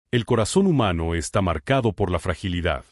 El corazón humano está marcado por la fragilidad.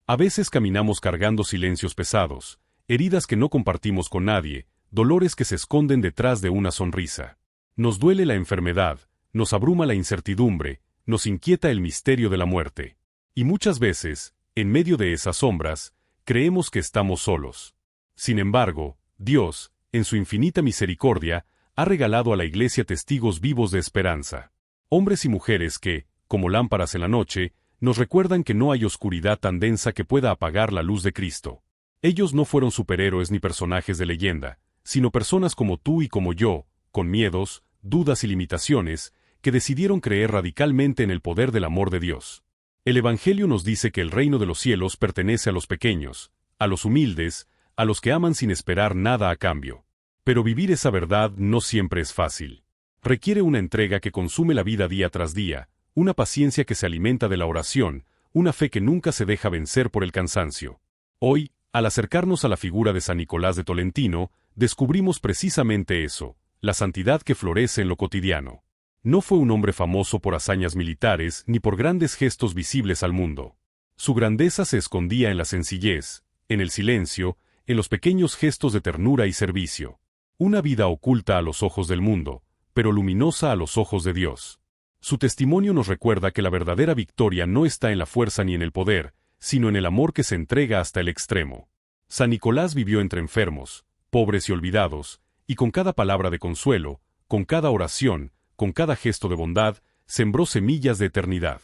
A veces caminamos cargando silencios pesados, heridas que no compartimos con nadie, dolores que se esconden detrás de una sonrisa. Nos duele la enfermedad, nos abruma la incertidumbre, nos inquieta el misterio de la muerte. Y muchas veces, en medio de esas sombras, creemos que estamos solos. Sin embargo, Dios, en su infinita misericordia, ha regalado a la Iglesia testigos vivos de esperanza. Hombres y mujeres que, como lámparas en la noche, nos recuerdan que no hay oscuridad tan densa que pueda apagar la luz de Cristo. Ellos no fueron superhéroes ni personajes de leyenda, sino personas como tú y como yo, con miedos, dudas y limitaciones, que decidieron creer radicalmente en el poder del amor de Dios. El Evangelio nos dice que el reino de los cielos pertenece a los pequeños, a los humildes, a los que aman sin esperar nada a cambio. Pero vivir esa verdad no siempre es fácil. Requiere una entrega que consume la vida día tras día, una paciencia que se alimenta de la oración, una fe que nunca se deja vencer por el cansancio. Hoy, al acercarnos a la figura de San Nicolás de Tolentino, descubrimos precisamente eso, la santidad que florece en lo cotidiano. No fue un hombre famoso por hazañas militares ni por grandes gestos visibles al mundo. Su grandeza se escondía en la sencillez, en el silencio, en los pequeños gestos de ternura y servicio. Una vida oculta a los ojos del mundo, pero luminosa a los ojos de Dios. Su testimonio nos recuerda que la verdadera victoria no está en la fuerza ni en el poder, sino en el amor que se entrega hasta el extremo. San Nicolás vivió entre enfermos, pobres y olvidados, y con cada palabra de consuelo, con cada oración, con cada gesto de bondad, sembró semillas de eternidad.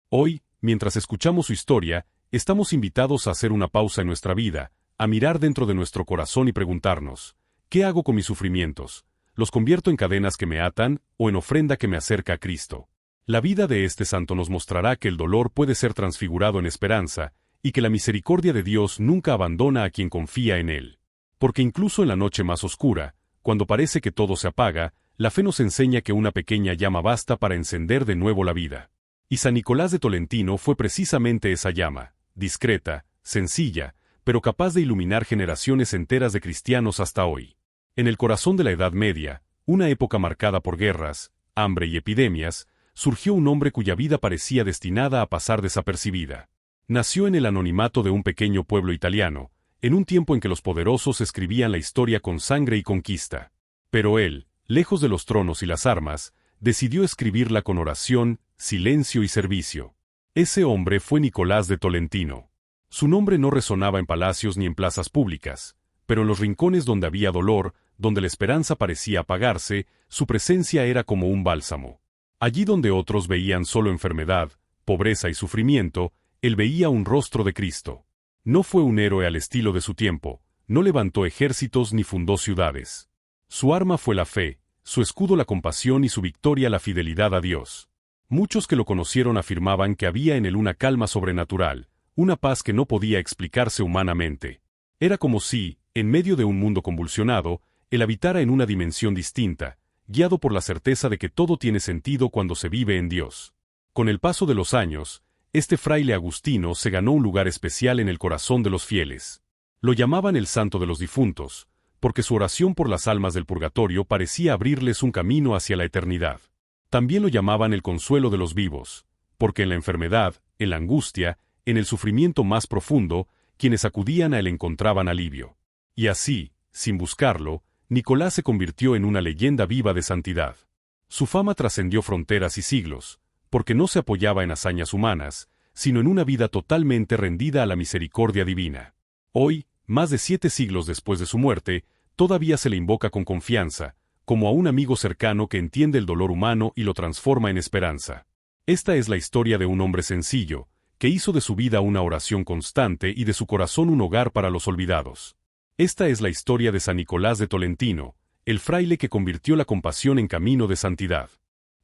Hoy, mientras escuchamos su historia, estamos invitados a hacer una pausa en nuestra vida, a mirar dentro de nuestro corazón y preguntarnos, ¿qué hago con mis sufrimientos? ¿Los convierto en cadenas que me atan o en ofrenda que me acerca a Cristo? La vida de este santo nos mostrará que el dolor puede ser transfigurado en esperanza y que la misericordia de Dios nunca abandona a quien confía en Él. Porque incluso en la noche más oscura, cuando parece que todo se apaga, la fe nos enseña que una pequeña llama basta para encender de nuevo la vida. Y San Nicolás de Tolentino fue precisamente esa llama, discreta, sencilla, pero capaz de iluminar generaciones enteras de cristianos hasta hoy. En el corazón de la Edad Media, una época marcada por guerras, hambre y epidemias, surgió un hombre cuya vida parecía destinada a pasar desapercibida. Nació en el anonimato de un pequeño pueblo italiano, en un tiempo en que los poderosos escribían la historia con sangre y conquista. Pero él, lejos de los tronos y las armas, decidió escribirla con oración, silencio y servicio. Ese hombre fue Nicolás de Tolentino. Su nombre no resonaba en palacios ni en plazas públicas, pero en los rincones donde había dolor, donde la esperanza parecía apagarse, su presencia era como un bálsamo. Allí donde otros veían solo enfermedad, pobreza y sufrimiento, él veía un rostro de Cristo. No fue un héroe al estilo de su tiempo, no levantó ejércitos ni fundó ciudades. Su arma fue la fe, su escudo la compasión y su victoria la fidelidad a Dios. Muchos que lo conocieron afirmaban que había en él una calma sobrenatural, una paz que no podía explicarse humanamente. Era como si, en medio de un mundo convulsionado, él habitara en una dimensión distinta, guiado por la certeza de que todo tiene sentido cuando se vive en Dios. Con el paso de los años, este fraile agustino se ganó un lugar especial en el corazón de los fieles. Lo llamaban el santo de los difuntos, porque su oración por las almas del purgatorio parecía abrirles un camino hacia la eternidad. También lo llamaban el consuelo de los vivos, porque en la enfermedad, en la angustia, en el sufrimiento más profundo, quienes acudían a él encontraban alivio. Y así, sin buscarlo, Nicolás se convirtió en una leyenda viva de santidad. Su fama trascendió fronteras y siglos, porque no se apoyaba en hazañas humanas, sino en una vida totalmente rendida a la misericordia divina. Hoy, más de 7 siglos después de su muerte, todavía se le invoca con confianza, como a un amigo cercano que entiende el dolor humano y lo transforma en esperanza. Esta es la historia de un hombre sencillo, que hizo de su vida una oración constante y de su corazón un hogar para los olvidados. Esta es la historia de San Nicolás de Tolentino, el fraile que convirtió la compasión en camino de santidad.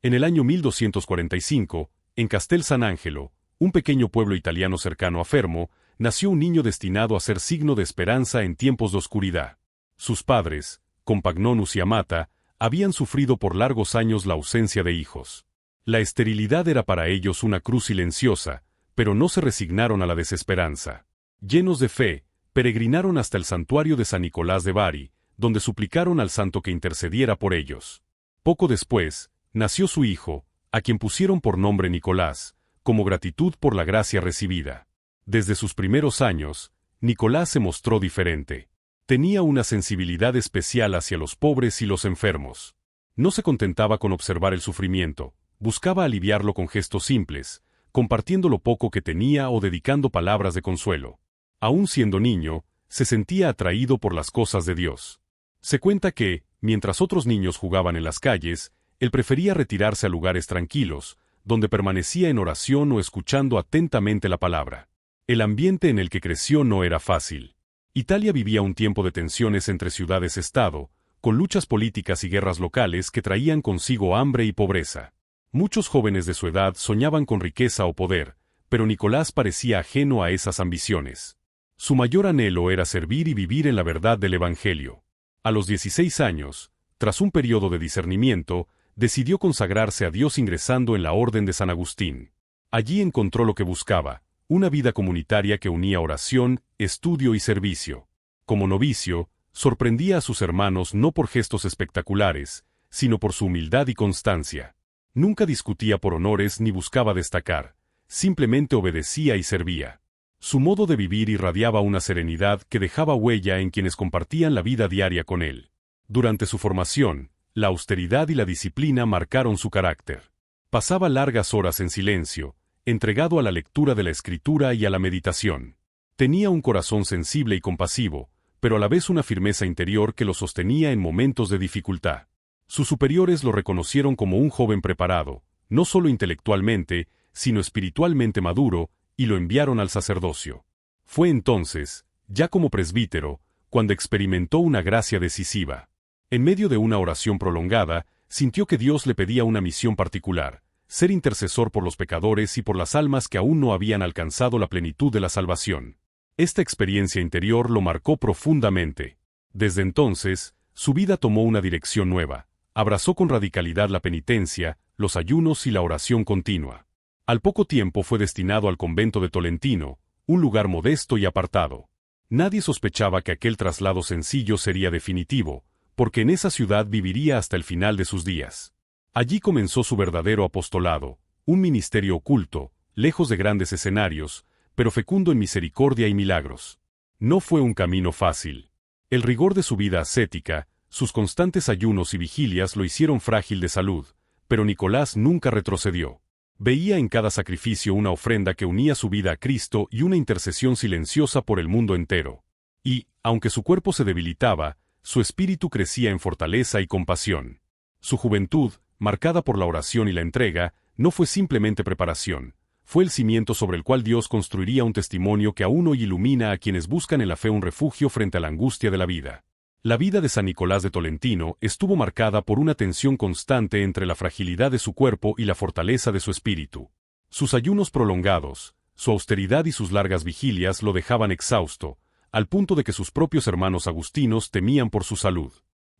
En el año 1245, en Castel San Angelo, un pequeño pueblo italiano cercano a Fermo, nació un niño destinado a ser signo de esperanza en tiempos de oscuridad. Sus padres, Compagnonus y Amata, habían sufrido por largos años la ausencia de hijos. La esterilidad era para ellos una cruz silenciosa, pero no se resignaron a la desesperanza. Llenos de fe, peregrinaron hasta el santuario de San Nicolás de Bari, donde suplicaron al santo que intercediera por ellos. Poco después, nació su hijo, a quien pusieron por nombre Nicolás, como gratitud por la gracia recibida. Desde sus primeros años, Nicolás se mostró diferente. Tenía una sensibilidad especial hacia los pobres y los enfermos. No se contentaba con observar el sufrimiento, buscaba aliviarlo con gestos simples, compartiendo lo poco que tenía o dedicando palabras de consuelo. Aún siendo niño, se sentía atraído por las cosas de Dios. Se cuenta que, mientras otros niños jugaban en las calles, él prefería retirarse a lugares tranquilos, donde permanecía en oración o escuchando atentamente la palabra. El ambiente en el que creció no era fácil. Italia vivía un tiempo de tensiones entre ciudades-estado, con luchas políticas y guerras locales que traían consigo hambre y pobreza. Muchos jóvenes de su edad soñaban con riqueza o poder, pero Nicolás parecía ajeno a esas ambiciones. Su mayor anhelo era servir y vivir en la verdad del Evangelio. A los 16 años, tras un periodo de discernimiento, decidió consagrarse a Dios ingresando en la Orden de San Agustín. Allí encontró lo que buscaba, una vida comunitaria que unía oración, estudio y servicio. Como novicio, sorprendía a sus hermanos no por gestos espectaculares, sino por su humildad y constancia. Nunca discutía por honores ni buscaba destacar, simplemente obedecía y servía. Su modo de vivir irradiaba una serenidad que dejaba huella en quienes compartían la vida diaria con él. Durante su formación, la austeridad y la disciplina marcaron su carácter. Pasaba largas horas en silencio, entregado a la lectura de la Escritura y a la meditación. Tenía un corazón sensible y compasivo, pero a la vez una firmeza interior que lo sostenía en momentos de dificultad. Sus superiores lo reconocieron como un joven preparado, no solo intelectualmente, sino espiritualmente maduro, y lo enviaron al sacerdocio. Fue entonces, ya como presbítero, cuando experimentó una gracia decisiva. En medio de una oración prolongada, sintió que Dios le pedía una misión particular: ser intercesor por los pecadores y por las almas que aún no habían alcanzado la plenitud de la salvación. Esta experiencia interior lo marcó profundamente. Desde entonces, su vida tomó una dirección nueva. Abrazó con radicalidad la penitencia, los ayunos y la oración continua. Al poco tiempo fue destinado al convento de Tolentino, un lugar modesto y apartado. Nadie sospechaba que aquel traslado sencillo sería definitivo, porque en esa ciudad viviría hasta el final de sus días. Allí comenzó su verdadero apostolado, un ministerio oculto, lejos de grandes escenarios, pero fecundo en misericordia y milagros. No fue un camino fácil. El rigor de su vida ascética, sus constantes ayunos y vigilias lo hicieron frágil de salud, pero Nicolás nunca retrocedió. Veía en cada sacrificio una ofrenda que unía su vida a Cristo y una intercesión silenciosa por el mundo entero. Y, aunque su cuerpo se debilitaba, su espíritu crecía en fortaleza y compasión. Su juventud, marcada por la oración y la entrega, no fue simplemente preparación, fue el cimiento sobre el cual Dios construiría un testimonio que aún hoy ilumina a quienes buscan en la fe un refugio frente a la angustia de la vida. La vida de San Nicolás de Tolentino estuvo marcada por una tensión constante entre la fragilidad de su cuerpo y la fortaleza de su espíritu. Sus ayunos prolongados, su austeridad y sus largas vigilias lo dejaban exhausto, al punto de que sus propios hermanos agustinos temían por su salud.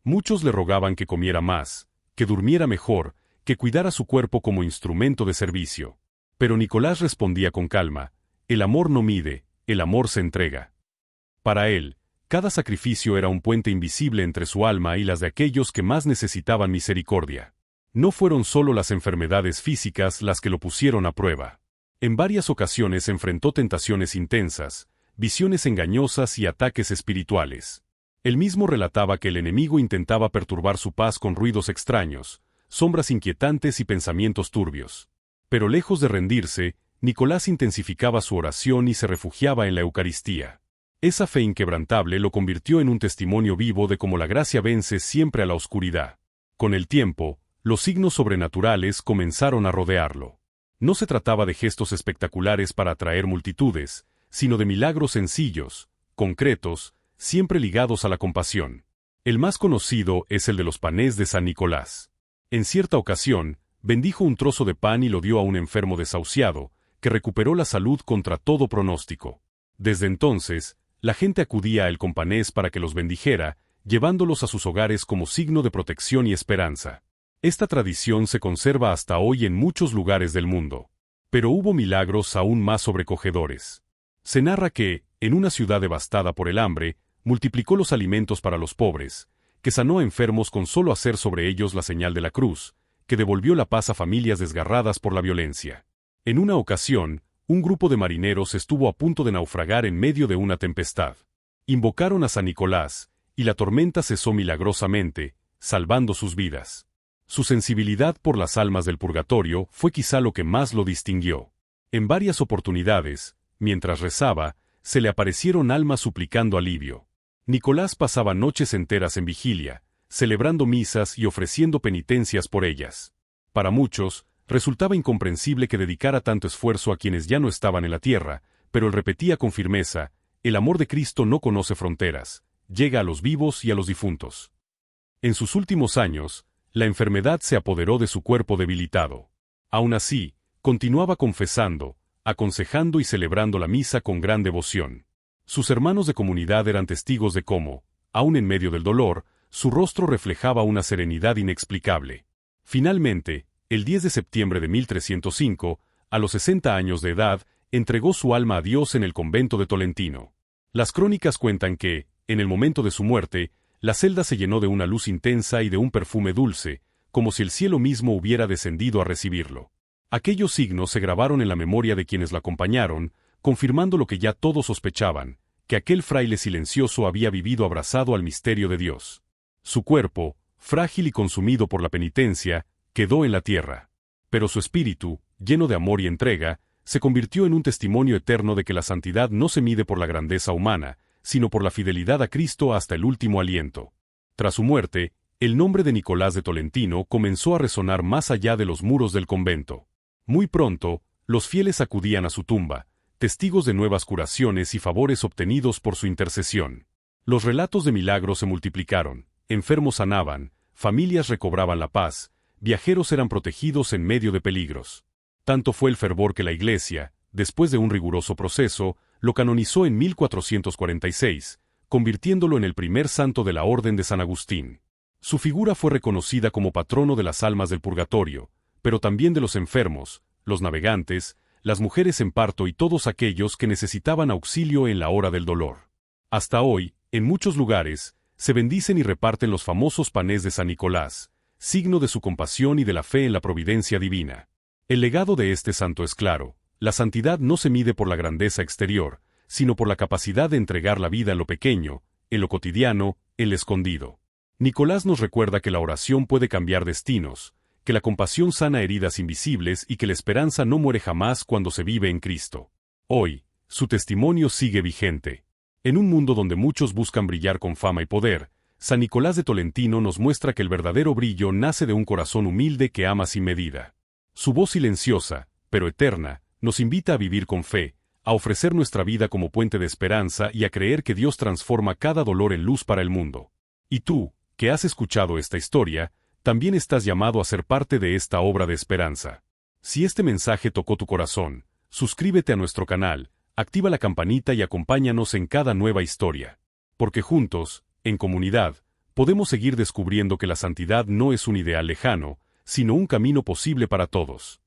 Muchos le rogaban que comiera más, que durmiera mejor, que cuidara su cuerpo como instrumento de servicio. Pero Nicolás respondía con calma: el amor no mide, el amor se entrega. Para él, cada sacrificio era un puente invisible entre su alma y las de aquellos que más necesitaban misericordia. No fueron solo las enfermedades físicas las que lo pusieron a prueba. En varias ocasiones enfrentó tentaciones intensas, visiones engañosas y ataques espirituales. Él mismo relataba que el enemigo intentaba perturbar su paz con ruidos extraños, sombras inquietantes y pensamientos turbios. Pero lejos de rendirse, Nicolás intensificaba su oración y se refugiaba en la Eucaristía. Esa fe inquebrantable lo convirtió en un testimonio vivo de cómo la gracia vence siempre a la oscuridad. Con el tiempo, los signos sobrenaturales comenzaron a rodearlo. No se trataba de gestos espectaculares para atraer multitudes, sino de milagros sencillos, concretos, siempre ligados a la compasión. El más conocido es el de los panés de San Nicolás. En cierta ocasión, bendijo un trozo de pan y lo dio a un enfermo desahuciado, que recuperó la salud contra todo pronóstico. Desde entonces, la gente acudía a él con panés para que los bendijera, llevándolos a sus hogares como signo de protección y esperanza. Esta tradición se conserva hasta hoy en muchos lugares del mundo. Pero hubo milagros aún más sobrecogedores. Se narra que, en una ciudad devastada por el hambre, multiplicó los alimentos para los pobres, que sanó a enfermos con solo hacer sobre ellos la señal de la cruz, que devolvió la paz a familias desgarradas por la violencia. En una ocasión, un grupo de marineros estuvo a punto de naufragar en medio de una tempestad. Invocaron a San Nicolás, y la tormenta cesó milagrosamente, salvando sus vidas. Su sensibilidad por las almas del purgatorio fue quizá lo que más lo distinguió. En varias oportunidades, mientras rezaba, se le aparecieron almas suplicando alivio. Nicolás pasaba noches enteras en vigilia, celebrando misas y ofreciendo penitencias por ellas. Para muchos, resultaba incomprensible que dedicara tanto esfuerzo a quienes ya no estaban en la tierra, pero él repetía con firmeza: el amor de Cristo no conoce fronteras, llega a los vivos y a los difuntos. En sus últimos años, la enfermedad se apoderó de su cuerpo debilitado. Aún así, continuaba confesando, aconsejando y celebrando la misa con gran devoción. Sus hermanos de comunidad eran testigos de cómo, aun en medio del dolor, su rostro reflejaba una serenidad inexplicable. Finalmente, el 10 de septiembre de 1305, a los 60 años de edad, entregó su alma a Dios en el convento de Tolentino. Las crónicas cuentan que, en el momento de su muerte, la celda se llenó de una luz intensa y de un perfume dulce, como si el cielo mismo hubiera descendido a recibirlo. Aquellos signos se grabaron en la memoria de quienes la acompañaron, confirmando lo que ya todos sospechaban, que aquel fraile silencioso había vivido abrazado al misterio de Dios. Su cuerpo, frágil y consumido por la penitencia, quedó en la tierra. Pero su espíritu, lleno de amor y entrega, se convirtió en un testimonio eterno de que la santidad no se mide por la grandeza humana, sino por la fidelidad a Cristo hasta el último aliento. Tras su muerte, el nombre de Nicolás de Tolentino comenzó a resonar más allá de los muros del convento. Muy pronto, los fieles acudían a su tumba, testigos de nuevas curaciones y favores obtenidos por su intercesión. Los relatos de milagros se multiplicaron, enfermos sanaban, familias recobraban la paz, viajeros eran protegidos en medio de peligros. Tanto fue el fervor que la Iglesia, después de un riguroso proceso, lo canonizó en 1446, convirtiéndolo en el primer santo de la Orden de San Agustín. Su figura fue reconocida como patrono de las almas del purgatorio, pero también de los enfermos, los navegantes, las mujeres en parto y todos aquellos que necesitaban auxilio en la hora del dolor. Hasta hoy, en muchos lugares, se bendicen y reparten los famosos panes de San Nicolás, signo de su compasión y de la fe en la providencia divina. El legado de este santo es claro: la santidad no se mide por la grandeza exterior, sino por la capacidad de entregar la vida en lo pequeño, en lo cotidiano, en lo escondido. Nicolás nos recuerda que la oración puede cambiar destinos, que la compasión sana heridas invisibles y que la esperanza no muere jamás cuando se vive en Cristo. Hoy, su testimonio sigue vigente. En un mundo donde muchos buscan brillar con fama y poder, San Nicolás de Tolentino nos muestra que el verdadero brillo nace de un corazón humilde que ama sin medida. Su voz silenciosa, pero eterna, nos invita a vivir con fe, a ofrecer nuestra vida como puente de esperanza y a creer que Dios transforma cada dolor en luz para el mundo. Y tú, que has escuchado esta historia, también estás llamado a ser parte de esta obra de esperanza. Si este mensaje tocó tu corazón, suscríbete a nuestro canal, activa la campanita y acompáñanos en cada nueva historia. Porque juntos, en comunidad, podemos seguir descubriendo que la santidad no es un ideal lejano, sino un camino posible para todos.